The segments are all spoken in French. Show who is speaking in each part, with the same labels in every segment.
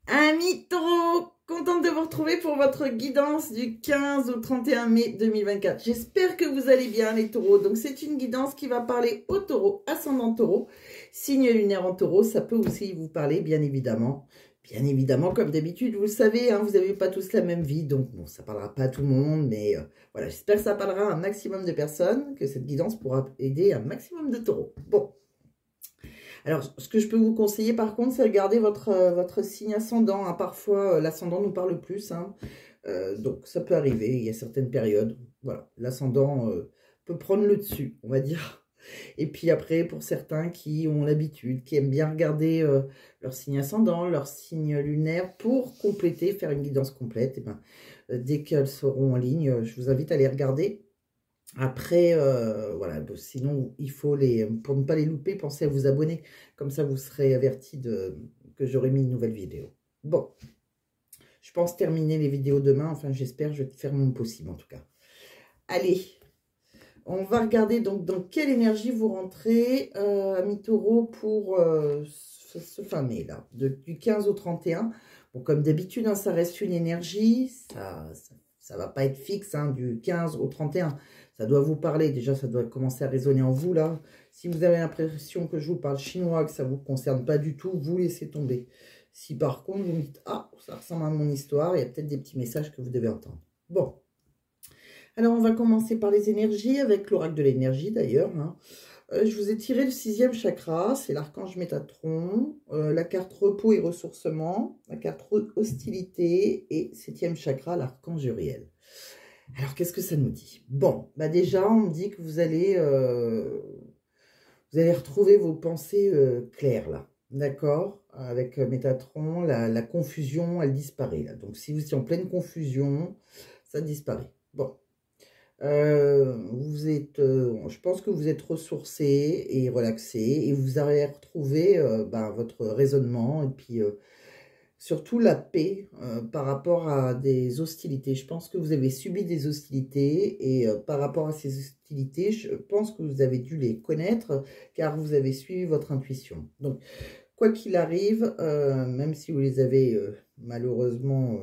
Speaker 1: Amis taureaux, contente de vous retrouver pour votre guidance du 15 au 31 mai 2024. J'espère que vous allez bien les taureaux. Donc c'est une guidance qui va parler aux taureaux, ascendant taureau, signe lunaire en taureau. Ça peut aussi vous parler bien évidemment. Bien évidemment, comme d'habitude, vous le savez, hein, vous n'avez pas tous la même vie. Donc bon, ça ne parlera pas à tout le monde. Mais voilà, j'espère que ça parlera à un maximum de personnes, que cette guidance pourra aider un maximum de taureaux. Bon. Alors, ce que je peux vous conseiller, par contre, c'est regarder votre signe ascendant. Hein. Parfois, l'ascendant nous parle plus. Hein. Donc, ça peut arriver. Il y a certaines périodes. Voilà, l'ascendant peut prendre le dessus, on va dire. Et puis après, pour certains qui ont l'habitude, qui aiment bien regarder leur signe ascendant, leur signe lunaire, pour compléter, faire une guidance complète, et ben, dès qu'elles seront en ligne, je vous invite à les regarder. Après, voilà, donc sinon, il faut pour ne pas les louper, pensez à vous abonner. Comme ça, vous serez averti que j'aurai mis une nouvelle vidéo. Bon, je pense terminer les vidéos demain. Enfin, j'espère, je vais faire mon possible en tout cas. Allez, on va regarder donc dans quelle énergie vous rentrez, amis taureaux, pour ce fin mai, là, du 15 au 31. Bon, comme d'habitude, hein, ça reste une énergie, ça va pas être fixe, hein, du 15 au 31. Ça doit vous parler, déjà ça doit commencer à résonner en vous là. Si vous avez l'impression que je vous parle chinois, que ça ne vous concerne pas du tout, vous laissez tomber. Si par contre vous me dites, ah, ça ressemble à mon histoire, il y a peut-être des petits messages que vous devez entendre. Bon, alors on va commencer par les énergies, avec l'oracle de l'énergie d'ailleurs. Hein. Je vous ai tiré le 6e chakra, c'est l'archange Métatron, la carte repos et ressourcement, la carte hostilité et 7e chakra, l'archange Uriel. Alors, qu'est-ce que ça nous dit? Bon, bah déjà, on me dit que vous allez retrouver vos pensées claires, là. D'accord? Avec Métatron, la confusion, elle disparaît, là. Donc, si vous êtes en pleine confusion, ça disparaît. Bon. Je pense que vous êtes ressourcé et relaxé et vous allez retrouver votre raisonnement et puis... surtout la paix par rapport à des hostilités. Je pense que vous avez subi des hostilités et par rapport à ces hostilités, je pense que vous avez dû les connaître car vous avez suivi votre intuition. Donc, quoi qu'il arrive, même si vous les avez malheureusement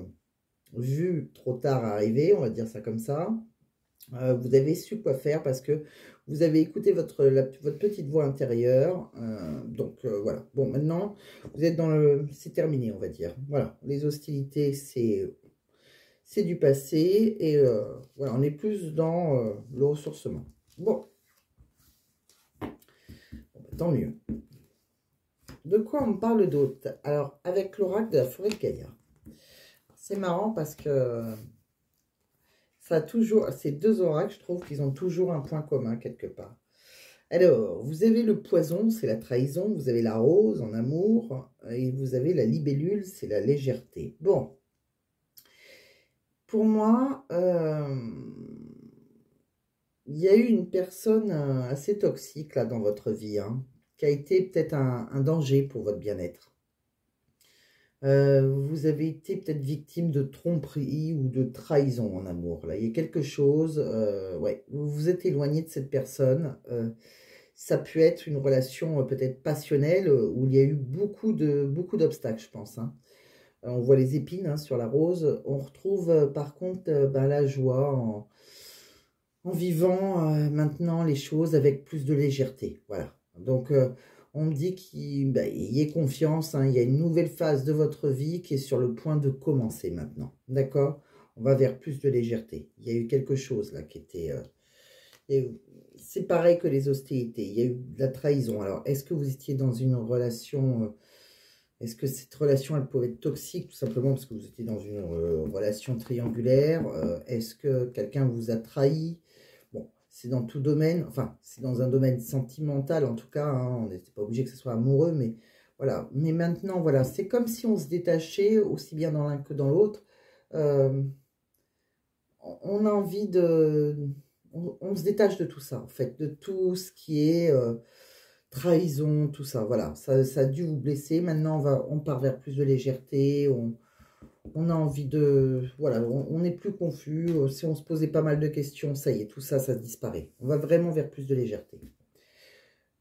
Speaker 1: vus trop tard arriver, on va dire ça comme ça, vous avez su quoi faire parce que vous avez écouté votre petite voix intérieure. Donc, voilà. Bon, maintenant, vous êtes dans le... C'est terminé, on va dire. Voilà. Les hostilités, c'est du passé. Et voilà, on est plus dans le ressourcement. Bon. Tant mieux. De quoi on parle d'autre? Alors, avec l'oracle de la forêt de Gaïa. C'est marrant parce que... ça a toujours... Ces deux oracles, je trouve qu'ils ont toujours un point commun quelque part. Alors, vous avez le poison, c'est la trahison, vous avez la rose en amour, et vous avez la libellule, c'est la légèreté. Bon, pour moi, il y a eu une personne assez toxique là dans votre vie, hein, qui a été peut-être un danger pour votre bien-être. Vous avez été peut-être victime de tromperie ou de trahison en amour. Là, il y a quelque chose, ouais, vous vous êtes éloigné de cette personne. Ça peut être une relation peut-être passionnelle où il y a eu beaucoup d'obstacles, je pense. Hein. On voit les épines hein, sur la rose. On retrouve par contre la joie en vivant maintenant les choses avec plus de légèreté. Voilà. Donc, on me dit qu'il y ait confiance. Hein. Il y a une nouvelle phase de votre vie qui est sur le point de commencer maintenant. D'accord? On va vers plus de légèreté. Il y a eu quelque chose là qui était... c'est pareil que les hostilités. Il y a eu de la trahison. Alors, est-ce que vous étiez dans une relation... est-ce que cette relation, elle pouvait être toxique, tout simplement parce que vous étiez dans une relation triangulaire? Est-ce que quelqu'un vous a trahi? Bon, c'est dans tout domaine. Enfin, c'est dans un domaine sentimental, en tout cas. Hein, on n'était pas obligé que ce soit amoureux, mais voilà. Mais maintenant, voilà, c'est comme si on se détachait, aussi bien dans l'un que dans l'autre. On a envie de... On se détache de tout ça, en fait, de tout ce qui est trahison, tout ça, voilà, ça a dû vous blesser, maintenant on part vers plus de légèreté, on a envie de, voilà, on n'est plus confus, si on se posait pas mal de questions, ça y est, tout ça, ça disparaît, on va vraiment vers plus de légèreté.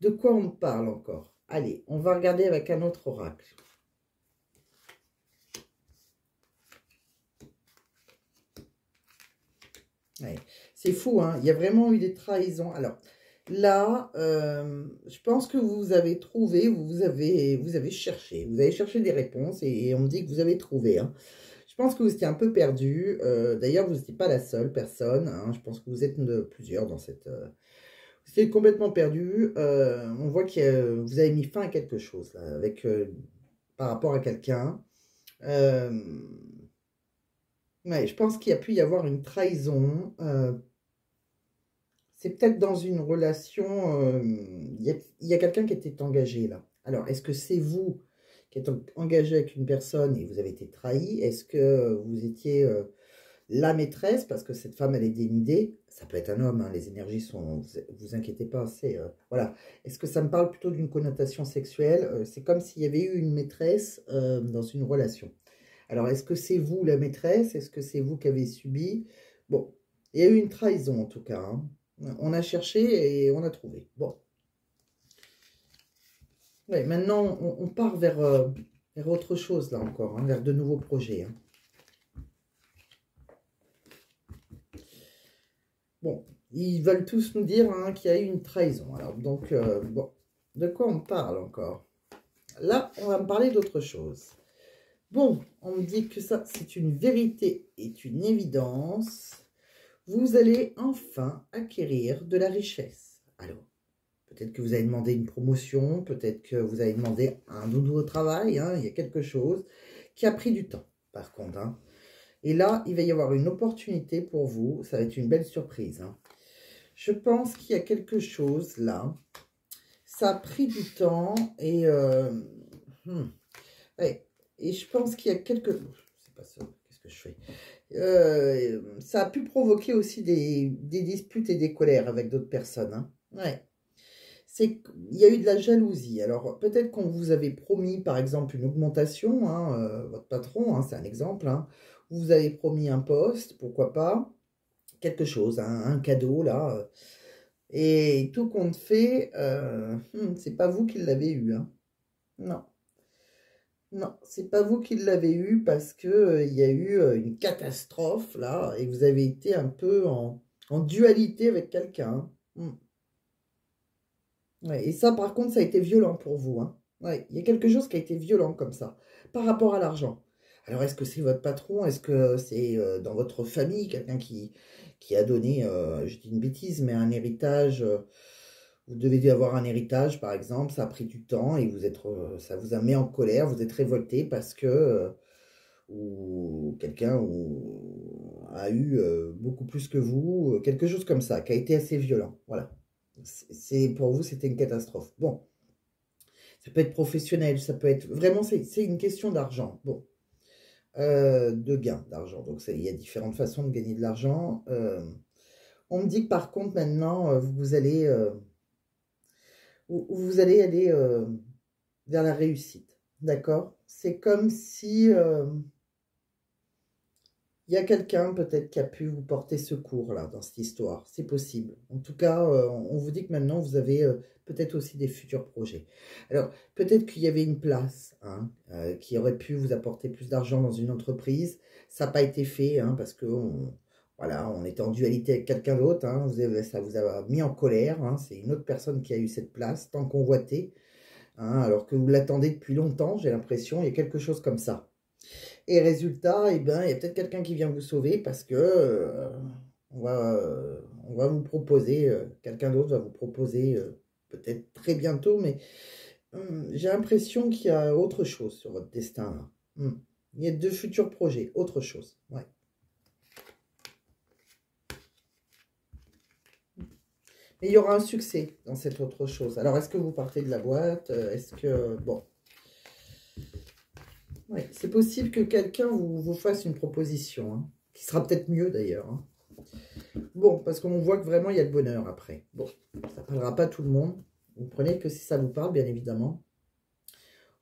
Speaker 1: De quoi on parle encore? Allez, on va regarder avec un autre oracle. Ouais. C'est fou, hein. Il y a vraiment eu des trahisons. Alors, là, je pense que vous avez trouvé, vous avez cherché des réponses et on me dit que vous avez trouvé, hein. Je pense que vous étiez un peu perdu. D'ailleurs, vous n'étiez pas la seule personne, hein. Je pense que vous êtes plusieurs dans cette... vous êtes complètement perdu. On voit que vous avez mis fin à quelque chose, là, avec, par rapport à quelqu'un. Euh, ouais, je pense qu'il y a pu y avoir une trahison. C'est peut-être dans une relation, il y a quelqu'un qui était engagé là. Alors, est-ce que c'est vous qui êtes engagé avec une personne et vous avez été trahi? Est-ce que vous étiez la maîtresse parce que cette femme, elle est dénudée? Ça peut être un homme, hein, les énergies sont... Vous inquiétez pas, c'est... voilà. Est-ce que ça me parle plutôt d'une connotation sexuelle? C'est comme s'il y avait eu une maîtresse dans une relation. Alors, est-ce que c'est vous la maîtresse? Est-ce que c'est vous qui avez subi? Bon, il y a eu une trahison en tout cas, hein. On a cherché et on a trouvé. Bon. Ouais, maintenant, on part vers autre chose, là encore, hein, vers de nouveaux projets, hein. Bon, ils veulent tous nous dire, hein, qu'il y a eu une trahison. Alors, donc, bon, de quoi on parle encore? Là, on va me parler d'autre chose. Bon, on me dit que ça, c'est une vérité et une évidence. Vous allez enfin acquérir de la richesse. Alors, peut-être que vous avez demandé une promotion, peut-être que vous avez demandé un nouveau travail, hein, il y a quelque chose qui a pris du temps, par contre, hein. Et là, il va y avoir une opportunité pour vous, ça va être une belle surprise, hein. Je pense qu'il y a quelque chose là, ça a pris du temps et, ouais, et je pense qu'il y a quelque... C'est pas ça, qu'est-ce que je fais? Ça a pu provoquer aussi des disputes et des colères avec d'autres personnes, hein. Ouais. C'est qu'il y a eu de la jalousie. Alors, peut-être qu'on vous avait promis, par exemple, une augmentation, hein, votre patron, hein, c'est un exemple, hein. Vous avez promis un poste, pourquoi pas, quelque chose, hein, un cadeau, là. Et tout compte fait, c'est pas vous qui l'avez eu, hein. Non, non, c'est pas vous qui l'avez eu parce que il y a eu une catastrophe, là, et vous avez été un peu en dualité avec quelqu'un, hein. Ouais, et ça, par contre, ça a été violent pour vous, hein. Ouais, il y a quelque chose qui a été violent comme ça, par rapport à l'argent. Alors, est-ce que c'est votre patron? Est-ce que c'est dans votre famille, quelqu'un qui a donné, je dis une bêtise, mais un héritage, vous devez avoir un héritage, par exemple, ça a pris du temps et vous êtes, ça vous a mis en colère, vous êtes révolté parce que ou quelqu'un a eu beaucoup plus que vous, quelque chose comme ça, qui a été assez violent. Voilà. Pour vous, c'était une catastrophe. Bon, ça peut être professionnel, ça peut être... Vraiment, c'est une question d'argent. Bon, de gain d'argent. Donc, il y a différentes façons de gagner de l'argent. On me dit que par contre, maintenant, vous allez aller vers la réussite. D'accord? C'est comme si... il y a quelqu'un peut-être qui a pu vous porter secours là dans cette histoire. C'est possible. En tout cas, on vous dit que maintenant vous avez peut-être aussi des futurs projets. Alors, peut-être qu'il y avait une place, hein, qui aurait pu vous apporter plus d'argent dans une entreprise. Ça n'a pas été fait, hein, parce que voilà, on était en dualité avec quelqu'un d'autre, hein. Ça vous a mis en colère, hein. C'est une autre personne qui a eu cette place, tant convoitée, hein, alors que vous l'attendez depuis longtemps, j'ai l'impression. Il y a quelque chose comme ça. Et résultat, eh ben, il y a peut-être quelqu'un qui vient vous sauver parce que on va vous proposer, quelqu'un d'autre va vous proposer, peut-être très bientôt, mais j'ai l'impression qu'il y a autre chose sur votre destin là. Il y a de futurs projets, autre chose. Ouais. Mais il y aura un succès dans cette autre chose. Alors, est-ce que vous partez de la boîte? Est-ce que... Bon. Ouais, c'est possible que quelqu'un vous fasse une proposition, hein, qui sera peut-être mieux d'ailleurs, hein. Bon, parce qu'on voit que vraiment il y a le bonheur après. Bon, ça ne parlera pas tout le monde. Vous prenez que si ça vous parle, bien évidemment.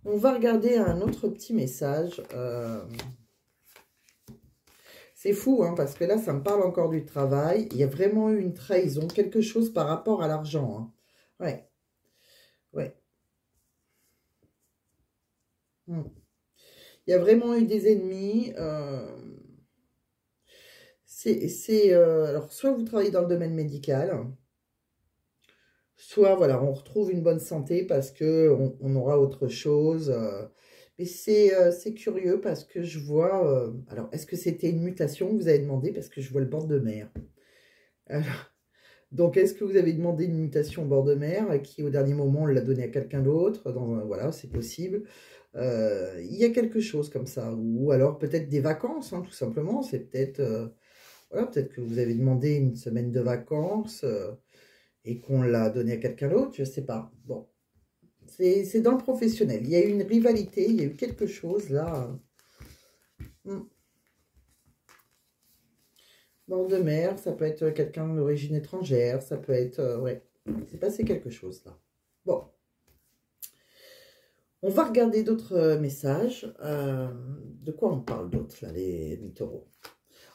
Speaker 1: On va regarder un autre petit message. C'est fou, hein, parce que là, ça me parle encore du travail. Il y a vraiment eu une trahison, quelque chose par rapport à l'argent, hein. Ouais, ouais. Il y a vraiment eu des ennemis. Alors, soit vous travaillez dans le domaine médical, soit, voilà, on retrouve une bonne santé parce que on aura autre chose. Mais c'est curieux parce que je vois... alors, est-ce que c'était une mutation que vous avez demandé? Parce que je vois le bord de mer. Alors, donc, est-ce que vous avez demandé une mutation au bord de mer et qui, au dernier moment, on l'a donné à quelqu'un d'autre? Voilà, c'est possible. Il y a quelque chose comme ça. Ou alors, peut-être des vacances, hein, tout simplement. C'est peut-être... voilà, peut-être que vous avez demandé une semaine de vacances et qu'on l'a donné à quelqu'un d'autre, je ne sais pas. Bon, c'est dans le professionnel. Il y a eu une rivalité, il y a eu quelque chose là. Bord de mer, ça peut être quelqu'un d'origine étrangère, ça peut être... ouais, c'est passé quelque chose là. Bon. On va regarder d'autres messages. De quoi on parle d'autres là, les taureaux?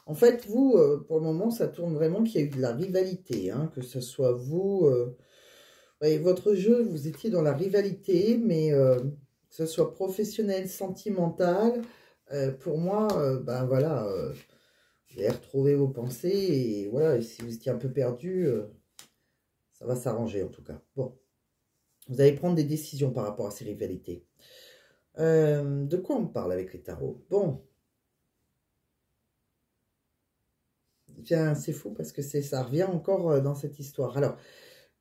Speaker 1: En fait, vous, pour le moment, ça tourne vraiment qu'il y a eu de la rivalité, hein, que ce soit vous... ouais, votre jeu, vous étiez dans la rivalité, mais que ce soit professionnel, sentimental, pour moi, ben voilà, vous allez retrouver vos pensées, et voilà, et si vous étiez un peu perdu, ça va s'arranger en tout cas. Bon, vous allez prendre des décisions par rapport à ces rivalités. De quoi on parle avec les tarots? Bon, tiens, c'est fou parce que ça revient encore dans cette histoire. Alors,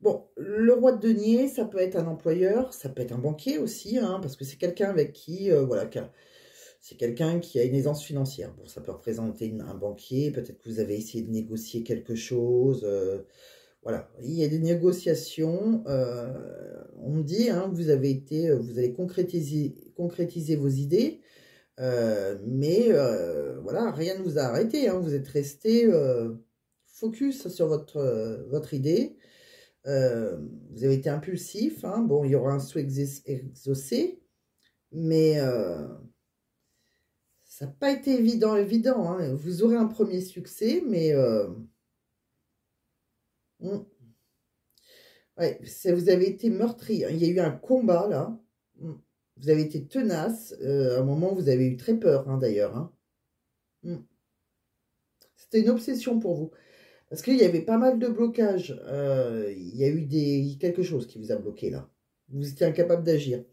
Speaker 1: bon, le roi de denier, ça peut être un employeur, ça peut être un banquier aussi, hein, parce que c'est quelqu'un avec qui, voilà, c'est quelqu'un qui a une aisance financière. Bon, ça peut représenter un banquier, peut-être que vous avez essayé de négocier quelque chose, voilà. Il y a des négociations, on me dit, hein, vous allez concrétiser vos idées, mais voilà, rien ne vous a arrêté, hein, vous êtes resté focus sur votre idée. Vous avez été impulsif, hein. Bon, il y aura un souhait exaucé, mais ça n'a pas été évident, hein. Vous aurez un premier succès, mais ouais, vous avez été meurtri, hein. Il y a eu un combat, là. Vous avez été tenace. À un moment, vous avez eu très peur, hein, d'ailleurs, hein. C'était une obsession pour vous. Parce qu'il y avait pas mal de blocages. Il y a eu quelque chose qui vous a bloqué, là. Vous étiez incapable d'agir.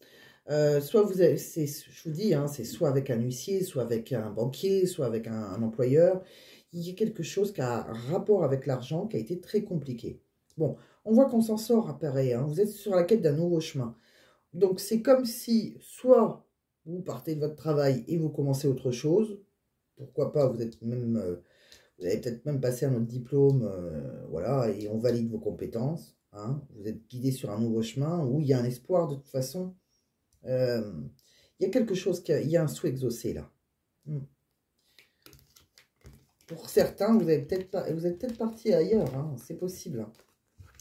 Speaker 1: Soit vous avez, je vous dis, hein, c'est soit avec un huissier, soit avec un banquier, soit avec un employeur. Il y a quelque chose qui a un rapport avec l'argent qui a été très compliqué. Bon, on voit qu'on s'en sort après, hein. Vous êtes sur la quête d'un nouveau chemin. Donc, c'est comme si, soit vous partez de votre travail et vous commencez autre chose. Pourquoi pas, vous avez peut-être même passé un autre diplôme, voilà, et on valide vos compétences, hein. Vous êtes guidé sur un nouveau chemin où il y a un espoir de toute façon. Il y a quelque chose, il y a un souhait exaucé là. Pour certains, vous êtes peut-être parti ailleurs, hein, c'est possible. Hein.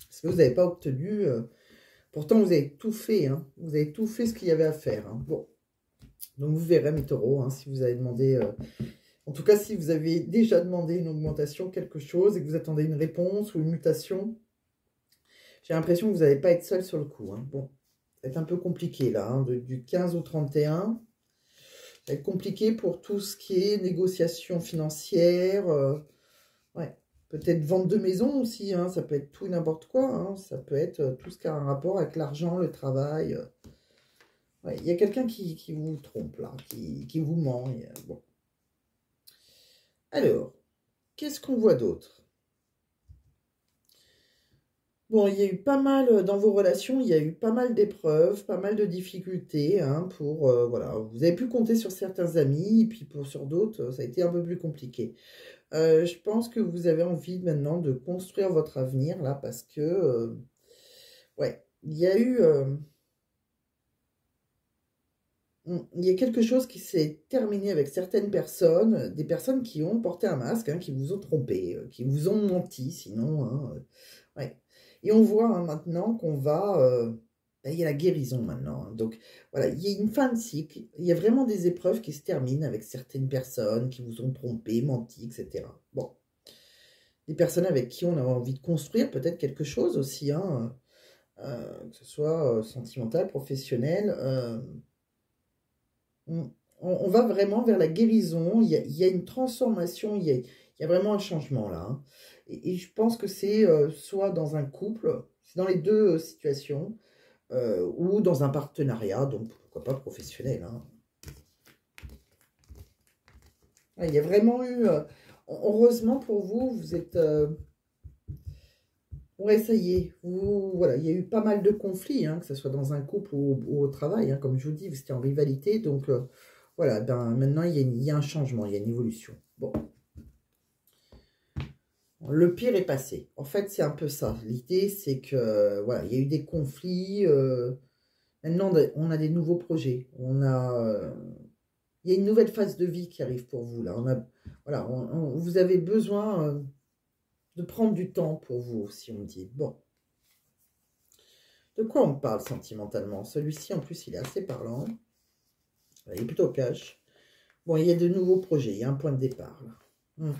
Speaker 1: Parce que vous n'avez pas obtenu... pourtant, vous avez tout fait. Hein, vous avez tout fait ce qu'il y avait à faire. Hein. Bon. Donc, vous verrez, mes taureaux, hein, si vous avez demandé... en tout cas, si vous avez déjà demandé une augmentation, quelque chose, et que vous attendez une réponse ou une mutation, j'ai l'impression que vous n'allez pas être seul sur le coup. Hein. Bon. Ça va être un peu compliqué, là. Hein, du 15 au 31... Ça va être compliqué pour tout ce qui est négociation financière. Ouais. Peut-être vente de maison aussi. Hein, ça peut être tout et n'importe quoi. Hein, ça peut être tout ce qui a un rapport avec l'argent, le travail. Ouais, il y a quelqu'un qui vous trompe là, qui vous ment. Bon. Alors, qu'est-ce qu'on voit d'autre? Bon, il y a eu pas mal, dans vos relations, il y a eu pas mal d'épreuves, pas mal de difficultés, hein, voilà. Vous avez pu compter sur certains amis, et puis sur d'autres, ça a été un peu plus compliqué. Je pense que vous avez envie maintenant de construire votre avenir, là, parce que, ouais, il y a eu... il y a quelque chose qui s'est terminé avec certaines personnes, des personnes qui ont porté un masque, hein, qui vous ont trompé, qui vous ont menti, sinon, hein, ouais. Et on voit hein, maintenant qu'on va... il y a la guérison maintenant. Hein. Donc, voilà, il y a une fin de cycle. Il y a vraiment des épreuves qui se terminent avec certaines personnes qui vous ont trompé, menti, etc. Bon. Des personnes avec qui on a envie de construire peut-être quelque chose aussi, hein, que ce soit sentimental, professionnel. On va vraiment vers la guérison. Il y a une transformation, il Il y a vraiment un changement là. Hein. Et je pense que c'est soit dans un couple, c'est dans les deux situations, ou dans un partenariat, donc pourquoi pas professionnel. Hein. Il y a vraiment eu... heureusement pour vous, vous êtes... ouais, ça y est. Voilà, il y a eu pas mal de conflits, hein, que ce soit dans un couple ou au travail. Hein, comme je vous dis, vous étiez en rivalité. Donc, voilà, ben, maintenant, il y a un changement, il y a une évolution. Bon. Le pire est passé. En fait, c'est un peu ça. L'idée, c'est que, voilà, il y a eu des conflits. Maintenant, on a des nouveaux projets. Il y a une nouvelle phase de vie qui arrive pour vous, là. Voilà, vous avez besoin de prendre du temps pour vous, si on dit. Bon. De quoi on parle sentimentalement? Celui-ci, en plus, il est assez parlant. Il est plutôt cash. Bon, il y a de nouveaux projets. Il y a un point de départ, là.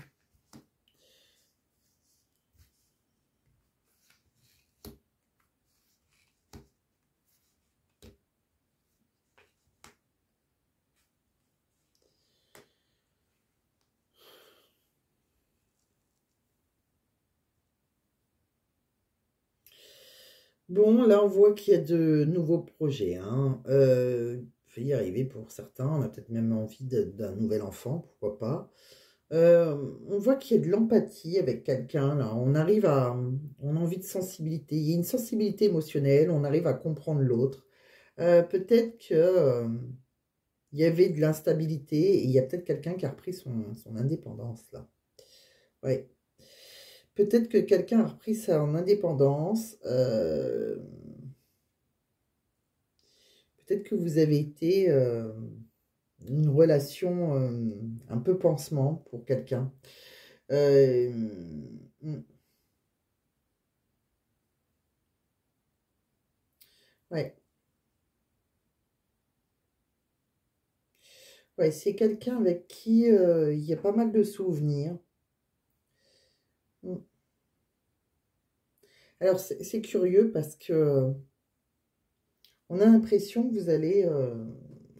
Speaker 1: Bon, là, on voit qu'il y a de nouveaux projets. Hein. Il faut y arriver pour certains. On a peut-être même envie d'un nouvel enfant, pourquoi pas. On voit qu'il y a de l'empathie avec quelqu'un. Là, on a envie de sensibilité. Il y a une sensibilité émotionnelle. On arrive à comprendre l'autre. Peut-être que il y avait de l'instabilité et il y a peut-être quelqu'un qui a repris son indépendance là. Ouais. Peut-être que quelqu'un a repris son indépendance. Peut-être que vous avez été une relation un peu pansement pour quelqu'un. Ouais. Ouais, c'est quelqu'un avec qui il y a pas mal de souvenirs. Alors, c'est curieux parce que on a l'impression que vous allez,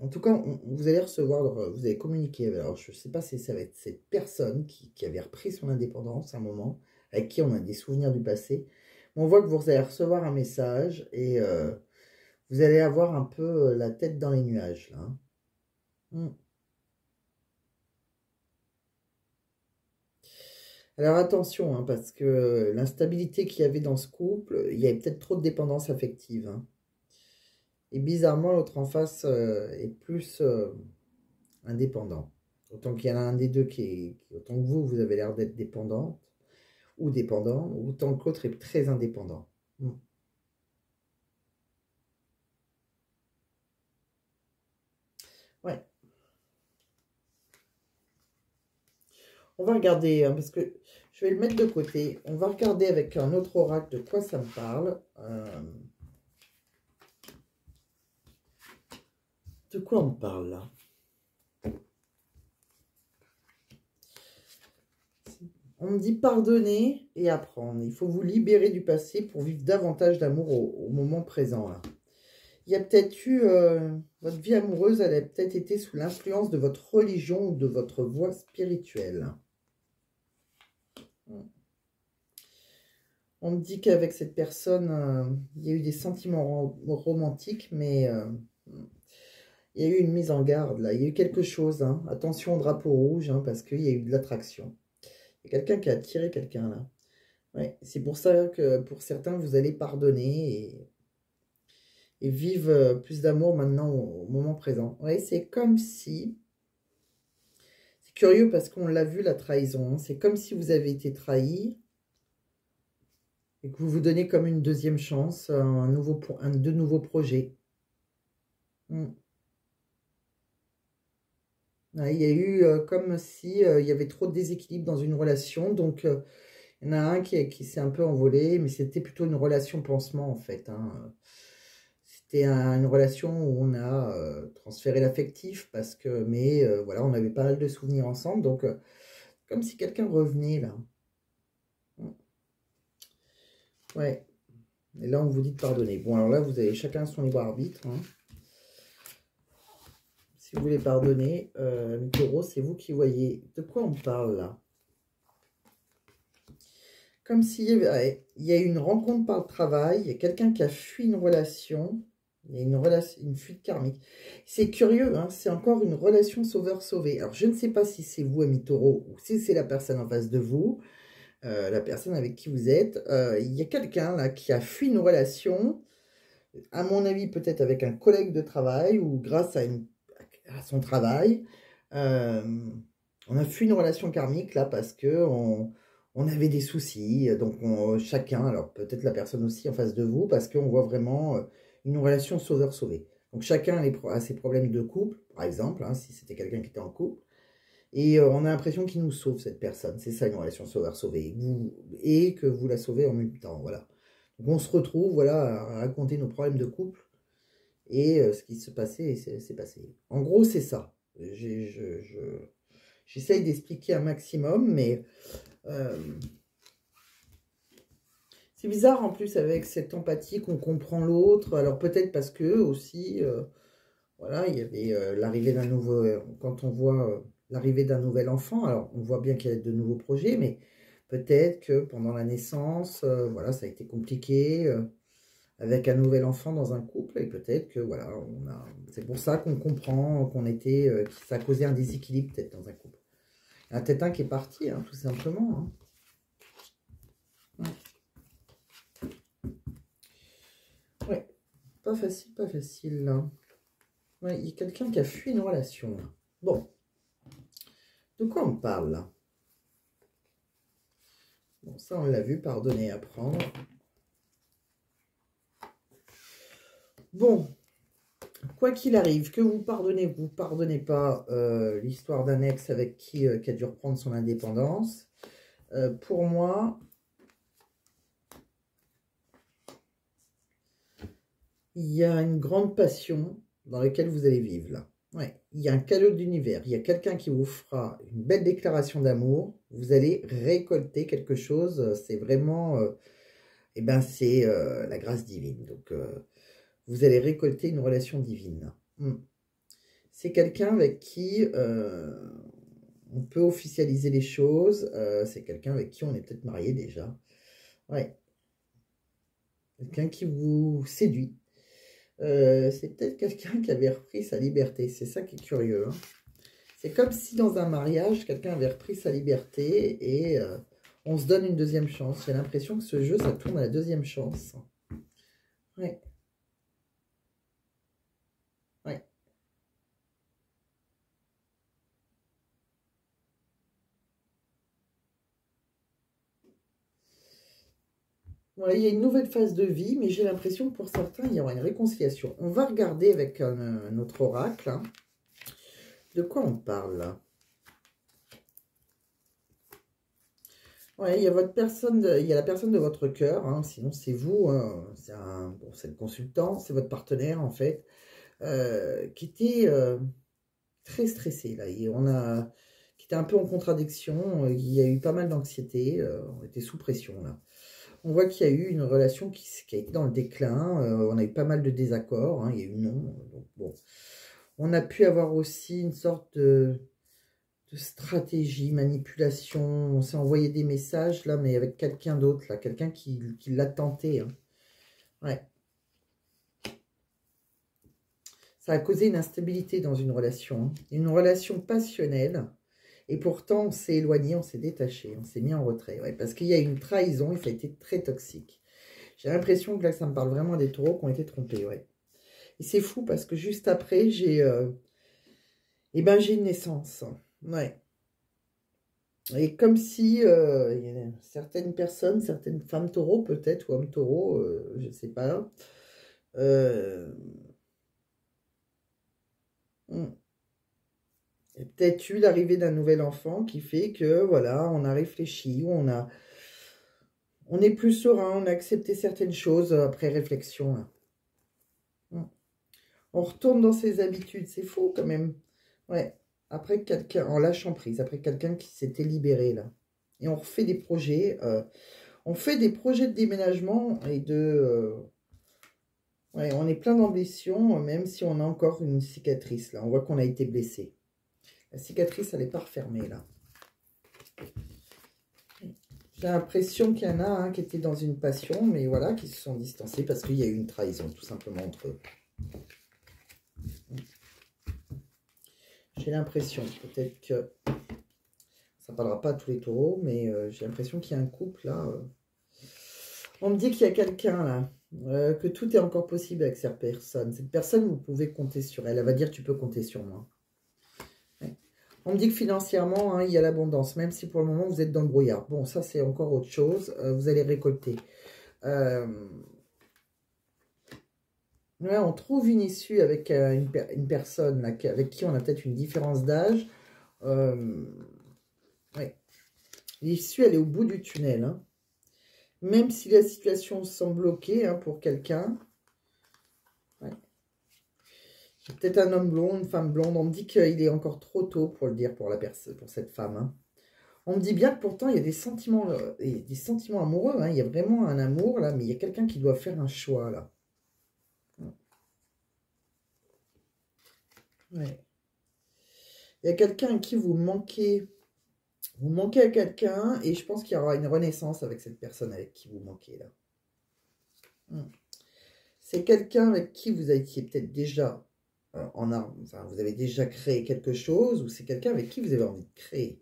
Speaker 1: en tout cas, vous allez recevoir, vous allez communiquer. Alors, je ne sais pas si ça va être cette personne qui avait repris son indépendance à un moment, avec qui on a des souvenirs du passé. Mais on voit que vous allez recevoir un message et vous allez avoir un peu la tête dans les nuages, là. Hein. Alors attention, hein, parce que l'instabilité qu'il y avait dans ce couple, il y avait peut-être trop de dépendance affective. Hein. Et bizarrement, l'autre en face est plus indépendant. Autant qu'il y en a un des deux autant que vous avez l'air d'être dépendante ou dépendant, autant que l'autre est très indépendant. Ouais. On va regarder, hein, parce que je vais le mettre de côté. On va regarder avec un autre oracle de quoi ça me parle. De quoi on me parle là? On me dit pardonner et apprendre. Il faut vous libérer du passé pour vivre davantage d'amour au moment présent. Là. Il y a peut-être eu... votre vie amoureuse, elle a peut-être été sous l'influence de votre religion ou de votre voie spirituelle. On me dit qu'avec cette personne, il y a eu des sentiments romantiques, mais il y a eu une mise en garde, là. Il y a eu quelque chose. Hein. Attention au drapeau rouge, hein, parce qu'il y a eu de l'attraction. Il y a quelqu'un qui a attiré quelqu'un, là. Ouais, c'est pour ça que pour certains, vous allez pardonner et vivre plus d'amour maintenant au moment présent. Ouais, c'est comme si... C'est curieux parce qu'on l'a vu, la trahison. Hein. C'est comme si vous avez été trahi et que vous vous donnez comme une deuxième chance, de nouveaux projets. Ouais, il y a eu comme si il y avait trop de déséquilibre dans une relation. Donc, il y en a un qui s'est un peu envolé, mais c'était plutôt une relation pansement, en fait. Hein. C'était une relation où on a transféré l'affectif, mais voilà, on avait pas mal de souvenirs ensemble. Donc, comme si quelqu'un revenait, là. Ouais. Et là, on vous dit de pardonner. Bon, alors là, vous avez chacun son libre arbitre. Hein. Si vous voulez pardonner, Taureau, c'est vous qui voyez. De quoi on parle là? Comme s'il y avait, ouais, il y a eu une rencontre par le travail, il y a quelqu'un qui a fui une relation, il y a une fuite karmique. C'est curieux, hein, c'est encore une relation sauveur-sauvé. Alors, je ne sais pas si c'est vous, ami Taureau, ou si c'est la personne en face de vous, la personne avec qui vous êtes. Il y a quelqu'un là qui a fui une relation, à mon avis, peut-être avec un collègue de travail ou grâce à son travail. Euh, on a fui une relation karmique là parce que on avait des soucis. Donc chacun, alors peut-être la personne aussi en face de vous, parce qu'on voit vraiment une relation sauveur-sauvé. Donc chacun a ses problèmes de couple, par exemple, hein, si c'était quelqu'un qui était en couple. Et on a l'impression qu'il nous sauve, cette personne. C'est ça, une relation sauveur-sauvé. Et que vous la sauvez en même temps, voilà. Donc on se retrouve, voilà, à raconter nos problèmes de couple. Et ce qui se passait, c'est passé. En gros, c'est ça. J'essaye d'expliquer un maximum, mais c'est bizarre en plus avec cette empathie qu'on comprend l'autre. Alors peut-être parce que aussi, voilà, il y avait l'arrivée d'un nouveau... quand on voit l'arrivée d'un nouvel enfant, alors on voit bien qu'il y a de nouveaux projets, mais peut-être que pendant la naissance, voilà, ça a été compliqué avec un nouvel enfant dans un couple, et peut-être que, voilà, c'est pour ça qu'on comprend que ça a causé un déséquilibre peut-être dans un couple. Il y en a peut-être un qui est parti, hein, tout simplement. Hein. Ouais, pas facile, pas facile, là. Ouais, il y a quelqu'un qui a fui une relation, là. Bon. De quoi on parle, là? Bon, ça, on l'a vu, pardonner, apprendre. Bon. Quoi qu'il arrive, que vous pardonnez pas l'histoire d'un ex avec qui a dû reprendre son indépendance. Pour moi, il y a une grande passion dans laquelle vous allez vivre là. Ouais, il y a un cadeau de l'univers. Il y a quelqu'un qui vous fera une belle déclaration d'amour. Vous allez récolter quelque chose. C'est vraiment, eh ben, c'est la grâce divine. Donc, vous allez récolter une relation divine. C'est quelqu'un avec qui on peut officialiser les choses. C'est quelqu'un avec qui on est peut-être marié déjà. Ouais. Quelqu'un qui vous séduit. C'est peut-être quelqu'un qui avait repris sa liberté. C'est ça qui est curieux. Hein. C'est comme si dans un mariage, quelqu'un avait repris sa liberté et on se donne une deuxième chance. J'ai l'impression que ce jeu, ça tourne à la deuxième chance. Ouais. Ouais. Ouais, il y a une nouvelle phase de vie, mais j'ai l'impression que pour certains, il y aura une réconciliation. On va regarder avec un autre oracle. Hein. De quoi on parle là? Ouais, il y a votre personne, il y a la personne de votre cœur, hein, sinon c'est vous, hein, c'est le consultant, c'est votre partenaire en fait, qui était très stressé là. Qui était un peu en contradiction, il y a eu pas mal d'anxiété, on était sous pression là. On voit qu'il y a eu une relation qui a été dans le déclin, on a eu pas mal de désaccords, hein, il y a eu non, donc bon. On a pu avoir aussi une sorte de stratégie, manipulation. On s'est envoyé des messages, là, mais avec quelqu'un d'autre, là. Quelqu'un qui l'a tenté. Hein. Ouais. Ça a causé une instabilité dans une relation. Hein. Une relation passionnelle. Et pourtant, on s'est éloigné, on s'est détaché. On s'est mis en retrait. Ouais, parce qu'il y a une trahison et ça a été très toxique. J'ai l'impression que là, ça me parle vraiment des taureaux qui ont été trompés. Ouais. Et c'est fou parce que juste après, j'ai j'ai une naissance. Ouais. Et comme si il y a certaines personnes, certaines femmes taureaux peut-être, ou hommes taureaux, je ne sais pas, euh, hmm, il y a peut-être eu l'arrivée d'un nouvel enfant qui fait que, voilà, on a réfléchi, on est plus serein, on a accepté certaines choses après réflexion. Là. Hmm. On retourne dans ses habitudes, c'est fou quand même. Ouais, après quelqu'un, en lâchant prise, après quelqu'un qui s'était libéré là. Et on refait des projets. On fait des projets de déménagement et ouais, on est plein d'ambition, même si on a encore une cicatrice, là. On voit qu'on a été blessé. La cicatrice, elle n'est pas refermée, là. J'ai l'impression qu'il y en a un qui était dans une passion, mais voilà, qui se sont distancés parce qu'il y a eu une trahison, tout simplement, entre eux. J'ai l'impression, peut-être que ça ne parlera pas à tous les taureaux, mais j'ai l'impression qu'il y a un couple, là. On me dit qu'il y a quelqu'un, là, que tout est encore possible avec cette personne. Cette personne, vous pouvez compter sur elle. Elle va dire, tu peux compter sur moi. On me dit que financièrement, hein, il y a l'abondance, même si pour le moment, vous êtes dans le brouillard. Bon, ça, c'est encore autre chose. Vous allez récolter. Ouais, on trouve une issue avec une personne là, avec qui on a peut-être une différence d'âge. Ouais. L'issue, elle est au bout du tunnel. Hein. Même si la situation semble bloquée hein, pour quelqu'un. Ouais. Peut-être un homme blond, une femme blonde. On me dit qu'il est encore trop tôt pour le dire pour cette femme. Hein. On me dit bien que pourtant, il y a des sentiments amoureux. Hein. Il y a vraiment un amour, là, mais il y a quelqu'un qui doit faire un choix, là. Ouais. Il y a quelqu'un à qui vous manquez. Vous manquez à quelqu'un, et je pense qu'il y aura une renaissance avec cette personne avec qui vous manquez, là. C'est quelqu'un avec qui vous étiez peut-être déjà enfin, vous avez déjà créé quelque chose, ou c'est quelqu'un avec qui vous avez envie de créer.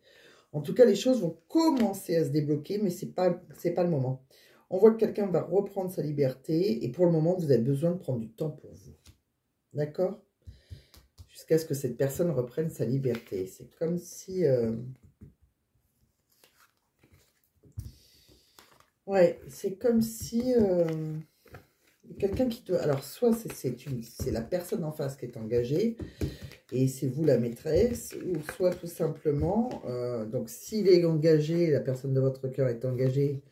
Speaker 1: En tout cas, les choses vont commencer à se débloquer, mais c'est pas le moment. On voit que quelqu'un va reprendre sa liberté, et pour le moment, vous avez besoin de prendre du temps pour vous. D'accord? Jusqu'à ce que cette personne reprenne sa liberté. C'est comme si... Ouais, c'est comme si... quelqu'un qui te... Alors, soit c'est la personne en face qui est engagée, et c'est vous la maîtresse, ou soit tout simplement, donc s'il est engagé, la personne de votre cœur est engagée,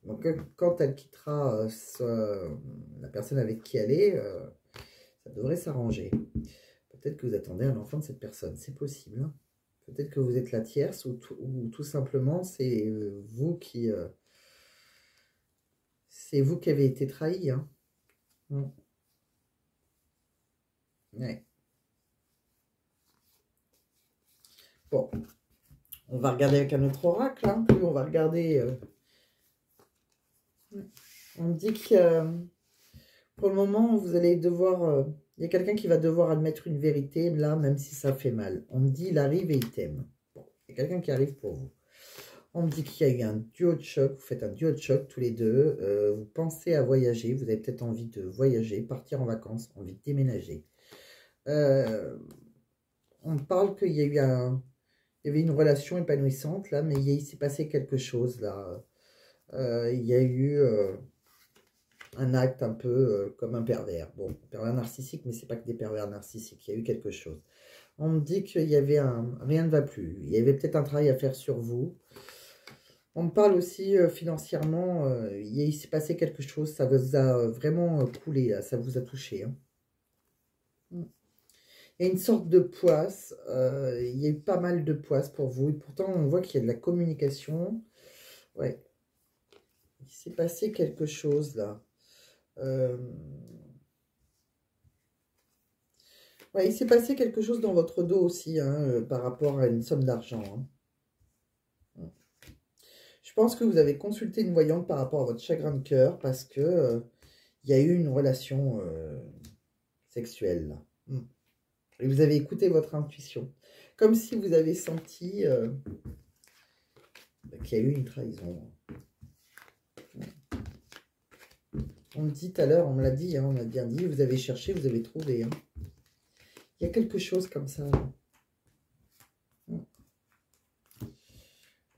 Speaker 1: donc quand elle quittera la personne avec qui elle est, ça devrait s'arranger. Peut-être que vous attendez un enfant de cette personne, c'est possible. Hein. Peut-être que vous être la tierce, ou tout simplement c'est vous qui... c'est vous qui avez été trahi. Hein. Ouais. Bon, on va regarder avec un autre oracle. Hein. Plus on va regarder... On me dit que pour le moment, vous allez devoir... il y a quelqu'un qui va devoir admettre une vérité, là, même si ça fait mal. On me dit, il arrive et il t'aime. Bon, il y a quelqu'un qui arrive pour vous. On me dit qu'il y a eu un duo de choc, vous faites un duo de choc tous les deux, vous pensez à voyager, vous avez peut-être envie de voyager, partir en vacances, envie de déménager. On parle qu'il y a eu il y avait une relation épanouissante là, mais il s'est passé quelque chose là. Il y a eu un acte un peu comme un pervers. Bon, pervers narcissique, mais c'est pas que des pervers narcissiques, il y a eu quelque chose. On me dit qu'il y avait rien ne va plus, il y avait peut-être un travail à faire sur vous. On me parle aussi financièrement, il s'est passé quelque chose, ça vous a vraiment coulé, là, ça vous a touché. Hein. Il y a une sorte de poisse, il y a eu pas mal de poisse pour vous, et pourtant on voit qu'il y a de la communication. Ouais, il s'est passé quelque chose là. Ouais, il s'est passé quelque chose dans votre dos aussi, hein, par rapport à une somme d'argent. Hein. Je pense que vous avez consulté une voyante par rapport à votre chagrin de cœur parce que il y a eu une relation sexuelle. Là. Et vous avez écouté votre intuition. Comme si vous avez senti qu'il y a eu une trahison. On me dit tout à l'heure, on me l'a dit, hein, on m'a bien dit, vous avez cherché, vous avez trouvé. Hein. Il y a quelque chose comme ça.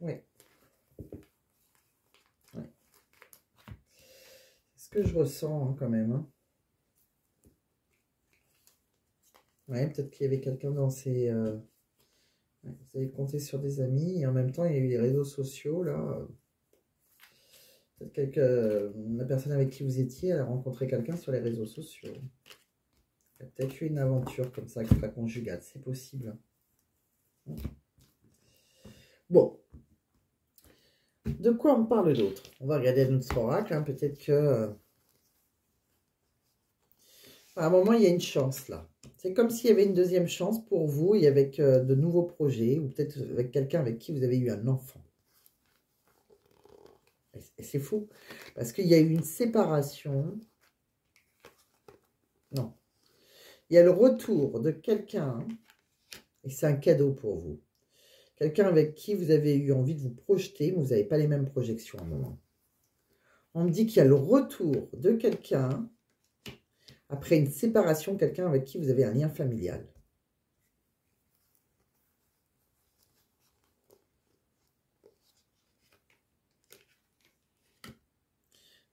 Speaker 1: Ouais. Que je ressens hein, quand même. Hein. Ouais, peut-être qu'il y avait quelqu'un dans ces... vous avez compté sur des amis et en même temps il y a eu les réseaux sociaux là. Peut-être la personne avec qui vous étiez, elle a rencontré quelqu'un sur les réseaux sociaux. Il y a peut-être eu une aventure comme ça, extra-conjugale, c'est possible. Bon. De quoi on me parle d'autre? On va regarder notre oracle, hein. Peut-être que... à un moment, il y a une chance là. C'est comme s'il y avait une deuxième chance pour vous et avec de nouveaux projets ou peut-être avec quelqu'un avec qui vous avez eu un enfant. Et c'est fou. Parce qu'il y a eu une séparation. Non. Il y a le retour de quelqu'un. Et c'est un cadeau pour vous. Quelqu'un avec qui vous avez eu envie de vous projeter, mais vous n'avez pas les mêmes projections à un moment. On me dit qu'il y a le retour de quelqu'un, après une séparation, quelqu'un avec qui vous avez un lien familial.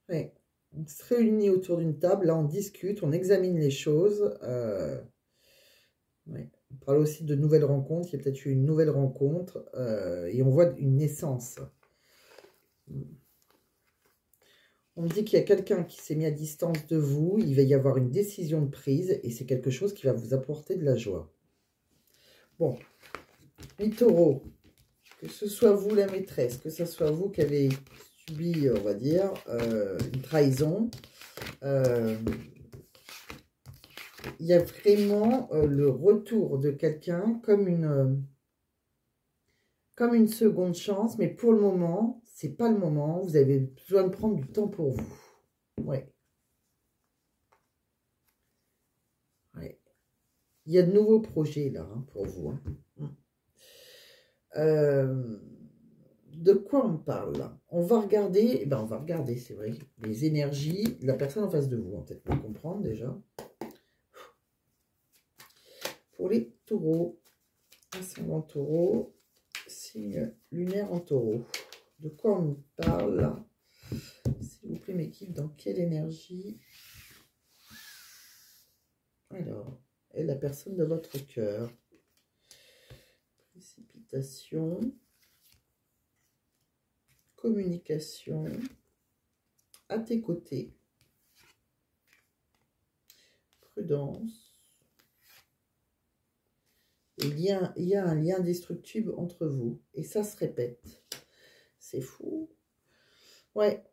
Speaker 1: Ouais. On se réunit autour d'une table, là on discute, on examine les choses. Ouais. On parle aussi de nouvelles rencontres, il y a peut-être eu une nouvelle rencontre, et on voit une naissance. On me dit qu'il y a quelqu'un qui s'est mis à distance de vous, il va y avoir une décision de prise, et c'est quelque chose qui va vous apporter de la joie. Bon, les taureaux, que ce soit vous la maîtresse, que ce soit vous qui avez subi, on va dire, une trahison, il y a vraiment le retour de quelqu'un comme une seconde chance, mais pour le moment, c'est pas le moment. Vous avez besoin de prendre du temps pour vous. Ouais. Ouais. Il y a de nouveaux projets là pour vous. De quoi on parle là? On va regarder, eh ben on va regarder, c'est vrai, les énergies de la personne en face de vous, peut-être pour comprendre déjà. Pour les taureaux, ascendant taureau, signe lunaire en taureau. De quoi on nous parle là? S'il vous plaît, m'équipe, dans quelle énergie? Alors, et la personne de votre cœur. Précipitation. Communication. À tes côtés. Prudence. Il y a un lien indestructible entre vous. Et ça se répète. C'est fou. Ouais.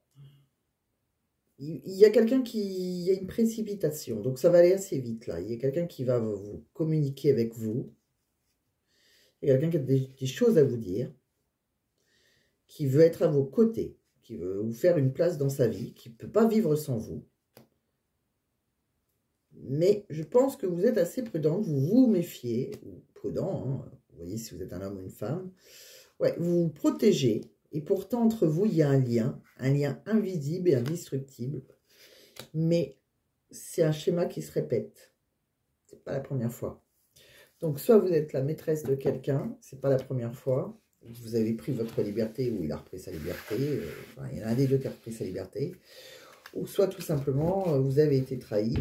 Speaker 1: Il y a quelqu'un qui... Il y a une précipitation. Donc ça va aller assez vite là. Il y a quelqu'un qui va vous communiquer avec vous. Il y a quelqu'un qui a des choses à vous dire. Qui veut être à vos côtés. Qui veut vous faire une place dans sa vie. Qui ne peut pas vivre sans vous. Mais je pense que vous êtes assez prudent. Vous vous méfiez. Ou prudent, hein. Vous voyez si vous êtes un homme ou une femme. Ouais, vous vous protégez. Et pourtant, entre vous, il y a un lien invisible et indestructible. Mais c'est un schéma qui se répète. C'est pas la première fois. Donc, soit vous êtes la maîtresse de quelqu'un, c'est pas la première fois. Vous avez pris votre liberté ou il a repris sa liberté. Enfin, il y en a un des deux qui a repris sa liberté. Ou soit tout simplement, vous avez été trahi.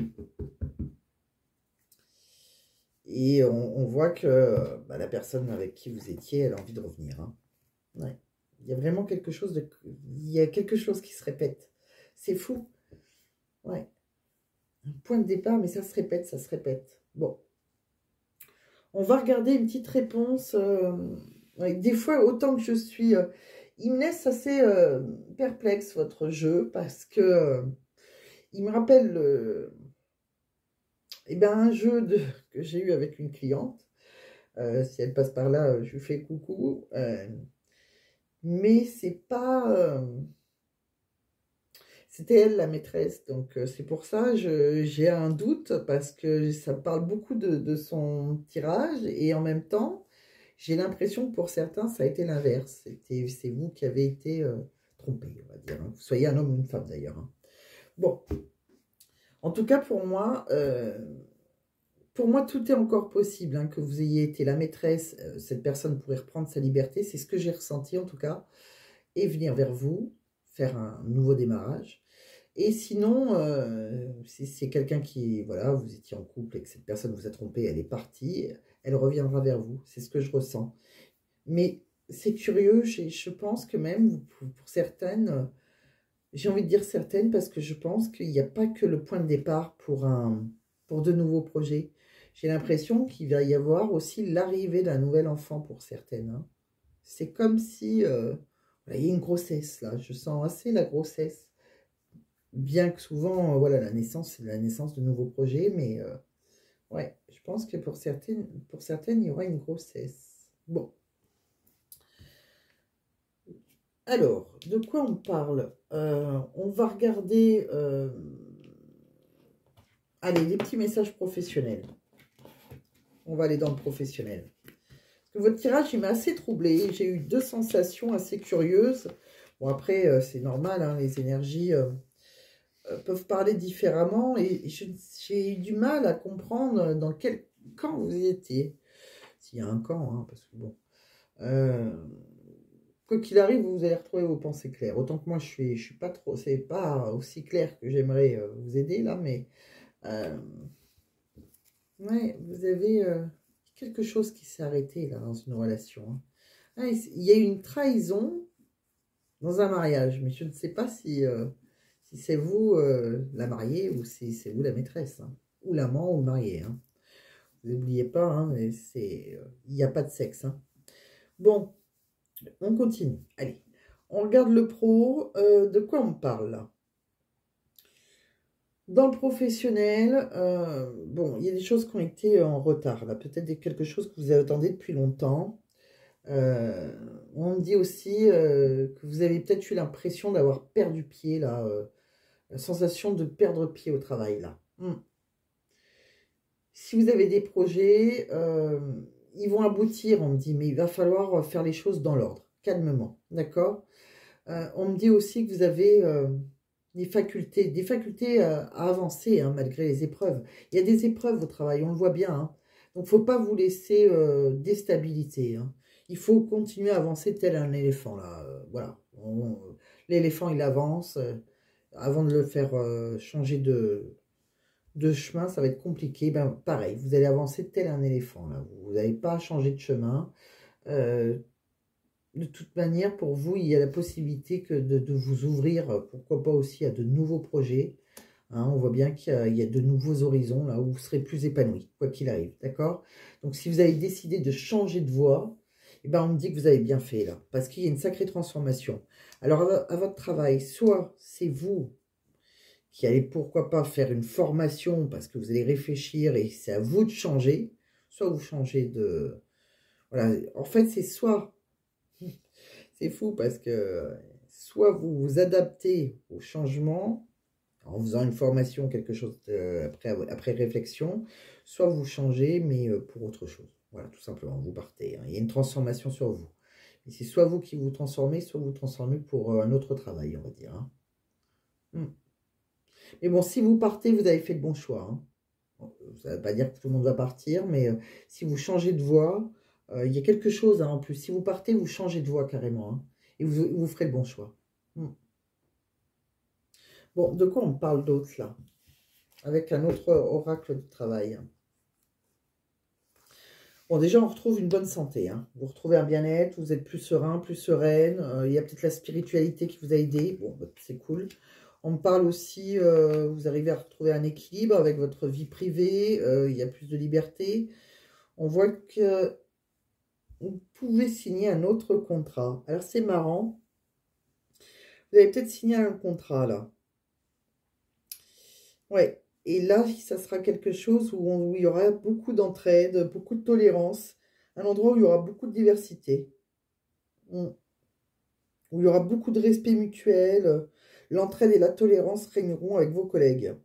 Speaker 1: Et on voit que la personne avec qui vous étiez, elle a envie de revenir. Hein. Ouais. Il y a vraiment quelque chose de... Il y a quelque chose qui se répète. C'est fou. Ouais. Un point de départ, mais ça se répète, ça se répète. Bon. On va regarder une petite réponse. Ouais, des fois, autant que je suis... il me laisse assez perplexe, votre jeu, parce que il me rappelle un jeu que j'ai eu avec une cliente. Si elle passe par là, je lui fais coucou. Mais c'est pas... C'était elle la maîtresse, donc c'est pour ça j'ai un doute parce que ça parle beaucoup de son tirage et en même temps, j'ai l'impression que pour certains, ça a été l'inverse. C'est vous qui avez été trompé, on va dire. Hein. Vous soyez un homme ou une femme d'ailleurs. Hein. Bon, en tout cas pour moi, tout est encore possible. Hein, que vous ayez été la maîtresse, cette personne pourrait reprendre sa liberté. C'est ce que j'ai ressenti en tout cas. Et venir vers vous, faire un nouveau démarrage. Et sinon, si c'est quelqu'un qui, voilà, vous étiez en couple et que cette personne vous a trompé, elle est partie, elle reviendra vers vous. C'est ce que je ressens. Mais c'est curieux, je pense que même, pour certaines, j'ai envie de dire certaines, parce que je pense qu'il n'y a pas que le point de départ pour de nouveaux projets. J'ai l'impression qu'il va y avoir aussi l'arrivée d'un nouvel enfant pour certaines. Hein. C'est comme si... il y a une grossesse, là. Je sens assez la grossesse. Bien que souvent, voilà, la naissance, c'est la naissance de nouveaux projets. Mais, ouais, je pense que pour certaines, il y aura une grossesse. Bon. Alors, de quoi on parle? On va regarder, allez, les petits messages professionnels. On va aller dans le professionnel. Parce que votre tirage, il m'a assez troublé. J'ai eu deux sensations assez curieuses. Bon, après, c'est normal, hein, les énergies peuvent parler différemment. Et j'ai eu du mal à comprendre dans quel camp vous étiez. S'il y a un camp, hein, parce que bon... quoi qu'il arrive, vous allez retrouver vos pensées claires. Autant que moi, je suis pas trop... C'est pas aussi clair que j'aimerais vous aider, là, mais... ouais, vous avez quelque chose qui s'est arrêté, là, dans une relation. Hein. Ah, il y a eu une trahison dans un mariage, mais je ne sais pas si, si c'est vous la mariée ou si c'est vous la maîtresse, hein, ou l'amant ou le marié. Hein. Vous n'oubliez pas, hein, il n'y a pas de sexe. Hein. Bon, on continue. Allez, on regarde le pro. De quoi on parle là? Dans le professionnel, bon, il y a des choses qui ont été en retard là. Peut-être quelque chose que vous attendez depuis longtemps. On me dit aussi que vous avez peut-être eu l'impression d'avoir perdu pied là. La sensation de perdre pied au travail là. Si vous avez des projets, ils vont aboutir, on me dit, mais il va falloir faire les choses dans l'ordre, calmement, d'accord? On me dit aussi que vous avez des facultés à avancer, hein, malgré les épreuves. Il y a des épreuves au travail, on le voit bien, hein. Donc, il ne faut pas vous laisser déstabiliser, hein. Il faut continuer à avancer tel un éléphant, là. Voilà. L'éléphant, il avance. Avant de le faire changer de chemin, ça va être compliqué. Ben, pareil, vous allez avancer tel un éléphant, là. Vous n'allez pas changer de chemin. De toute manière, pour vous, il y a la possibilité de vous ouvrir, pourquoi pas aussi, à de nouveaux projets. Hein, on voit bien qu'il y a de nouveaux horizons, là, où vous serez plus épanoui, quoi qu'il arrive, d'accord? Donc, si vous avez décidé de changer de voie, eh ben, on me dit que vous avez bien fait, là, parce qu'il y a une sacrée transformation. Alors, à votre travail, soit c'est vous qui allez, pourquoi pas, faire une formation, parce que vous allez réfléchir et c'est à vous de changer, soit vous changez de... Voilà, en fait, c'est soit... C'est fou parce que soit vous vous adaptez au changement en faisant une formation, quelque chose après réflexion, soit vous changez, mais pour autre chose. Voilà, tout simplement, vous partez. Hein. Il y a une transformation sur vous. Et c'est soit vous qui vous transformez, soit vous transformez pour un autre travail, on va dire. Hein. Mais bon, si vous partez, vous avez fait le bon choix. Hein. Bon, ça ne veut pas dire que tout le monde va partir, mais si vous changez de voie, il y a quelque chose hein, en plus. Si vous partez, vous changez de voie carrément. Hein, et vous ferez le bon choix. Bon, de quoi on parle d'autre là? Avec un autre oracle du travail. Bon, déjà, on retrouve une bonne santé. Hein. Vous retrouvez un bien-être, vous êtes plus serein, plus sereine. Il y a peut-être la spiritualité qui vous a aidé. Bon, c'est cool. On me parle aussi, vous arrivez à retrouver un équilibre avec votre vie privée. Il y a plus de liberté. On voit que vous pouvez signer un autre contrat. Alors, c'est marrant. Vous avez peut-être signé un contrat, là. Ouais. Et là, ça sera quelque chose où il y aura beaucoup d'entraide, beaucoup de tolérance. Un endroit où il y aura beaucoup de diversité. Où il y aura beaucoup de respect mutuel. L'entraide et la tolérance régneront avec vos collègues.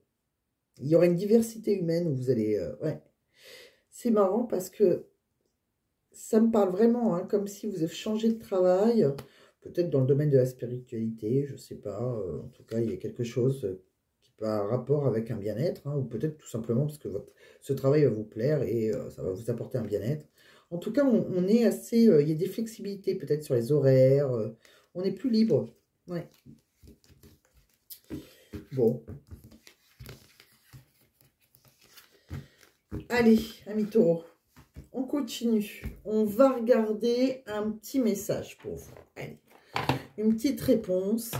Speaker 1: Il y aura une diversité humaine où vous allez... ouais. C'est marrant parce que ça me parle vraiment, hein, comme si vous avez changé de travail, peut-être dans le domaine de la spiritualité, je ne sais pas. En tout cas, il y a quelque chose qui peut avoir rapport avec un bien-être, hein, ou peut-être tout simplement parce que ce travail va vous plaire et ça va vous apporter un bien-être. En tout cas, on est assez... il y a des flexibilités peut-être sur les horaires. On est plus libre. Ouais. Bon. Allez, amis taureaux. On continue. On va regarder un petit message pour vous. Allez. Une petite réponse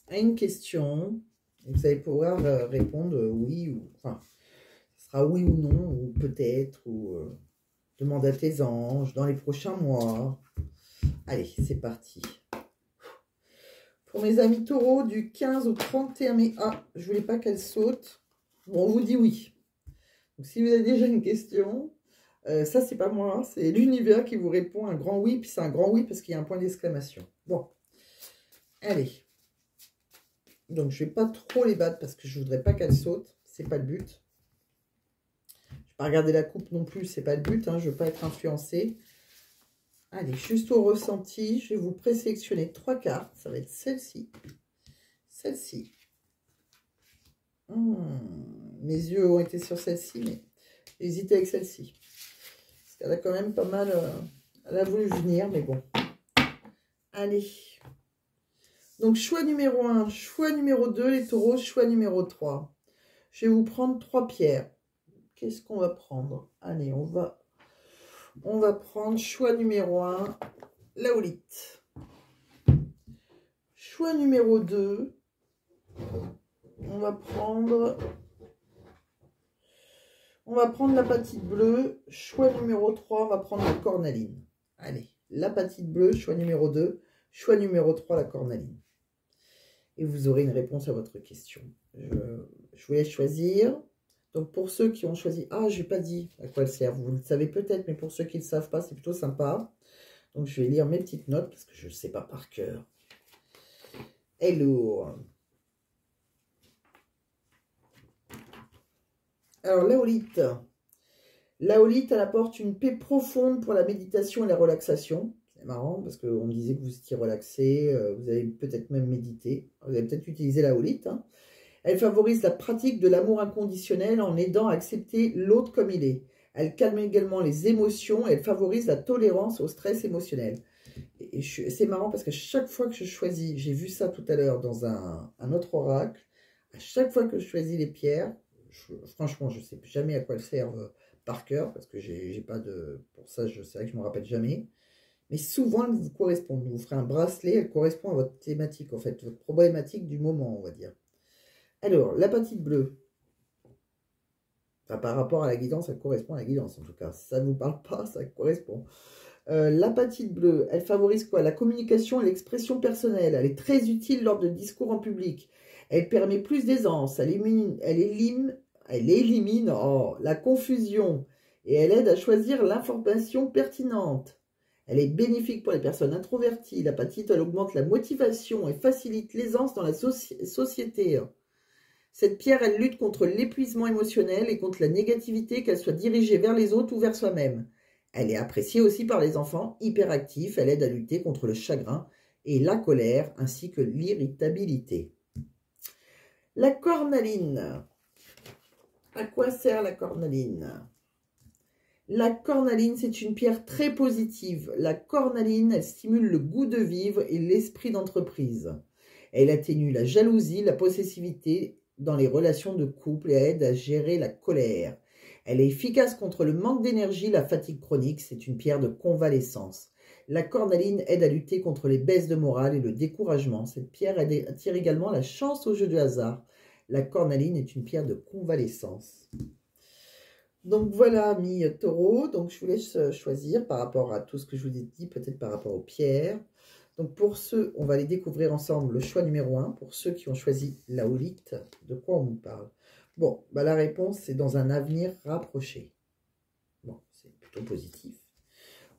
Speaker 1: à une question. Vous allez pouvoir répondre oui ou... Enfin, ce sera oui ou non, ou peut-être, ou demande à tes anges dans les prochains mois. Allez, c'est parti. Pour mes amis taureaux, du 15 au 31 mai. Ah, je voulais pas qu'elle saute. Bon, on vous dit oui. Donc, si vous avez déjà une question... ça, c'est pas moi, c'est l'univers qui vous répond un grand oui, puis c'est un grand oui parce qu'il y a un point d'exclamation. Bon, Allez. Donc, je ne vais pas trop les battre parce que je ne voudrais pas qu'elles sautent. C'est pas le but. Je ne vais pas regarder la coupe non plus. C'est pas le but. Hein, je ne veux pas être influencée. Allez, juste au ressenti, je vais vous présélectionner 3 cartes. Ça va être celle-ci. Celle-ci. Mes yeux ont été sur celle-ci, mais j'ai hésité avec celle-ci. Parce qu'elle a quand même pas mal... elle a voulu venir, mais bon. Allez. Donc, choix numéro 1, choix numéro 2, les taureaux, choix numéro 3. Je vais vous prendre 3 pierres. Qu'est-ce qu'on va prendre? Allez, on va prendre choix numéro 1, la houlite. Choix numéro 2, on va prendre l'apatite bleue. Choix numéro 3, on va prendre la cornaline. Allez, l'apatite bleue, choix numéro 2. Choix numéro 3, la cornaline. Et vous aurez une réponse à votre question. Je vous laisse choisir. Donc, pour ceux qui ont choisi... Ah, je n'ai pas dit à quoi elle sert. Vous le savez peut-être, mais pour ceux qui ne le savent pas, c'est plutôt sympa. Donc, je vais lire mes petites notes parce que je ne sais pas par cœur. Hello. Alors, la houlite. La houlite, elle apporte une paix profonde pour la méditation et la relaxation. C'est marrant parce qu'on me disait que vous étiez relaxé. Vous avez peut-être même médité. Vous avez peut-être utilisé la houlite, hein. Elle favorise la pratique de l'amour inconditionnel en aidant à accepter l'autre comme il est. Elle calme également les émotions et elle favorise la tolérance au stress émotionnel. Et c'est marrant parce que chaque fois que je choisis, j'ai vu ça tout à l'heure dans un autre oracle, à chaque fois que je choisis les pierres, franchement, je ne sais jamais à quoi elles servent par cœur parce que j'ai pas de... Pour ça, c'est vrai que je ne me rappelle jamais. Mais souvent, elles vous correspondent. Vous ferez un bracelet, elle correspond à votre thématique, en fait, votre problématique du moment, on va dire. Alors, l'apatite bleue, enfin, par rapport à la guidance, elle correspond à la guidance en tout cas. Si ça ne vous parle pas, ça correspond. L'apatite bleue, elle favorise quoi? La communication et l'expression personnelle. Elle est très utile lors de discours en public. Elle permet plus d'aisance. Elle élimine la confusion et elle aide à choisir l'information pertinente. Elle est bénéfique pour les personnes introverties. L'apatite, elle augmente la motivation et facilite l'aisance dans la société. Cette pierre, elle lutte contre l'épuisement émotionnel et contre la négativité, qu'elle soit dirigée vers les autres ou vers soi-même. Elle est appréciée aussi par les enfants hyperactifs. Elle aide à lutter contre le chagrin et la colère, ainsi que l'irritabilité. La cornaline. À quoi sert la cornaline? La cornaline, c'est une pierre très positive. La cornaline, elle stimule le goût de vivre et l'esprit d'entreprise. Elle atténue la jalousie, la possessivité dans les relations de couple et aide à gérer la colère. Elle est efficace contre le manque d'énergie, la fatigue chronique. C'est une pierre de convalescence. La cornaline aide à lutter contre les baisses de morale et le découragement. Cette pierre attire également la chance au jeu de hasard. La cornaline est une pierre de convalescence. Donc voilà, amis taureaux. Donc je vous laisse choisir par rapport à tout ce que je vous ai dit, peut-être par rapport aux pierres. Donc pour ceux, on va les découvrir ensemble, le choix numéro 1. Pour ceux qui ont choisi la houlite, de quoi on nous parle? Bon, bah la réponse, c'est dans un avenir rapproché. Bon, c'est plutôt positif.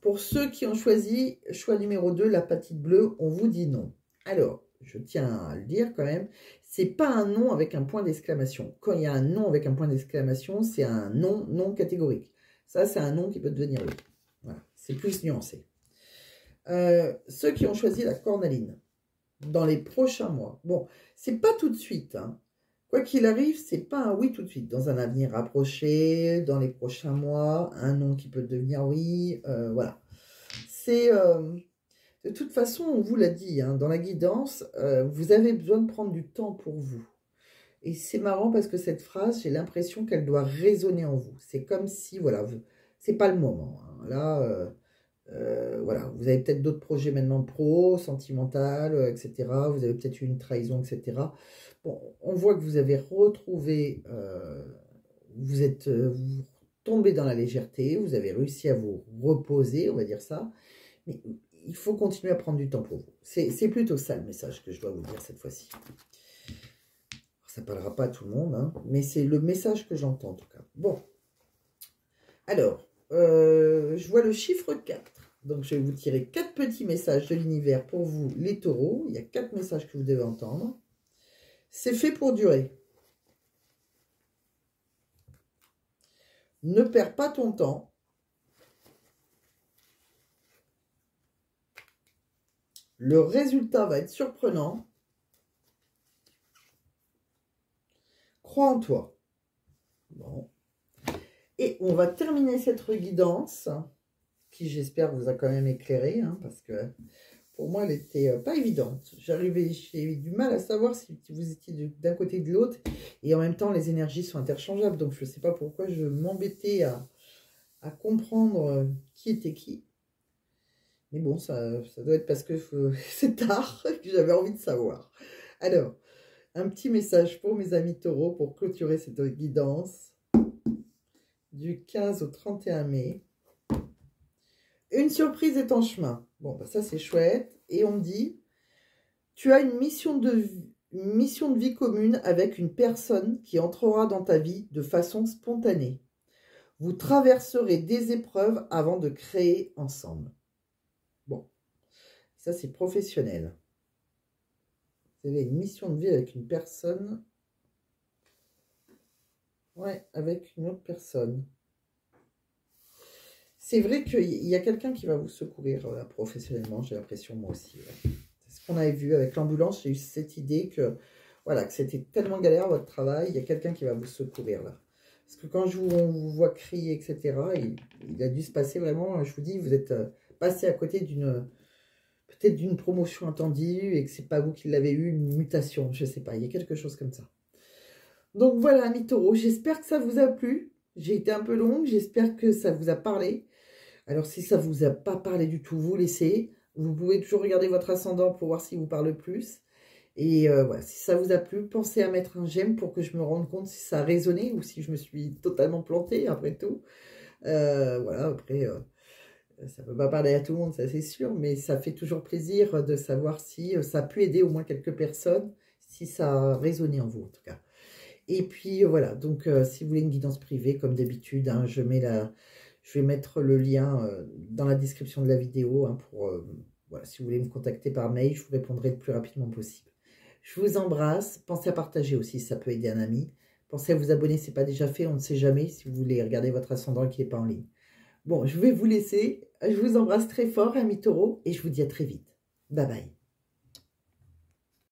Speaker 1: Pour ceux qui ont choisi choix numéro 2, l'apatite bleue, on vous dit non. Alors, je tiens à le dire quand même, c'est pas un non avec un point d'exclamation. Quand il y a un non avec un point d'exclamation, c'est un non non catégorique. Ça, c'est un non qui peut devenir oui. Voilà, c'est plus nuancé. Ceux qui ont choisi la cornaline, dans les prochains mois, bon, c'est pas tout de suite, hein. Quoi qu'il arrive, c'est pas un oui tout de suite. Dans un avenir rapproché, dans les prochains mois, un non qui peut devenir oui, voilà. C'est... de toute façon, on vous l'a dit, hein, dans la guidance, vous avez besoin de prendre du temps pour vous. Et c'est marrant parce que cette phrase, j'ai l'impression qu'elle doit résonner en vous. C'est comme si, voilà, c'est pas le moment. Hein. Là, voilà, vous avez peut-être d'autres projets maintenant pro, sentimental, etc. Vous avez peut-être eu une trahison, etc. Bon, on voit que vous avez retrouvé, vous tombez dans la légèreté, vous avez réussi à vous reposer, on va dire ça. Mais il faut continuer à prendre du temps pour vous. C'est plutôt ça le message que je dois vous dire cette fois-ci. Ça ne parlera pas à tout le monde, hein, mais c'est le message que j'entends en tout cas. Bon, alors, je vois le chiffre 4. Donc, je vais vous tirer 4 petits messages de l'univers pour vous, les taureaux. Il y a 4 messages que vous devez entendre. C'est fait pour durer. Ne perds pas ton temps. Le résultat va être surprenant. Crois en toi. Bon. Et on va terminer cette guidance, qui j'espère vous a quand même éclairé, hein, parce que pour moi, elle n'était pas évidente. J'ai eu du mal à savoir si vous étiez d'un côté ou de l'autre, et en même temps, les énergies sont interchangeables, donc je ne sais pas pourquoi je m'embêtais à comprendre qui était qui. Mais bon, ça doit être parce que c'est tard que j'avais envie de savoir. Alors, un petit message pour mes amis taureaux pour clôturer cette guidance du 15 au 31 mai. Une surprise est en chemin. Bon, bah ça c'est chouette. Et on me dit, tu as une mission de vie commune avec une personne qui entrera dans ta vie de façon spontanée. Vous traverserez des épreuves avant de créer ensemble. Bon, ça c'est professionnel. Vous avez une mission de vie avec une personne. Ouais, avec une autre personne. C'est vrai qu'il y a quelqu'un qui va vous secourir professionnellement, j'ai l'impression, moi aussi. Ouais. C'est ce qu'on avait vu avec l'ambulance, j'ai eu cette idée que, voilà, que c'était tellement galère votre travail, il y a quelqu'un qui va vous secourir là. Parce que quand on vous voit crier, etc., il a dû se passer vraiment, je vous dis, vous êtes passé à côté peut-être d'une promotion attendue et que c'est pas vous qui l'avez eu, une mutation, je sais pas, il y a quelque chose comme ça. Donc voilà, amis taureaux, j'espère que ça vous a plu. J'ai été un peu longue, j'espère que ça vous a parlé. Alors si ça ne vous a pas parlé du tout, vous laissez. Vous pouvez toujours regarder votre ascendant pour voir s'il vous parle plus. Et voilà, si ça vous a plu, pensez à mettre un j'aime pour que je me rende compte si ça a résonné ou si je me suis totalement plantée après tout. Voilà, après, ça ne peut pas parler à tout le monde, ça c'est sûr, mais ça fait toujours plaisir de savoir si ça a pu aider au moins quelques personnes, si ça a résonné en vous en tout cas. Et puis voilà, donc si vous voulez une guidance privée, comme d'habitude, hein, je vais mettre le lien dans la description de la vidéo hein, pour, voilà, si vous voulez me contacter par mail, je vous répondrai le plus rapidement possible. Je vous embrasse, pensez à partager aussi, ça peut aider un ami. Pensez à vous abonner si ce n'est pas déjà fait, on ne sait jamais si vous voulez regarder votre ascendant qui n'est pas en ligne. Bon, je vais vous laisser, je vous embrasse très fort, amis taureaux, et je vous dis à très vite. Bye bye.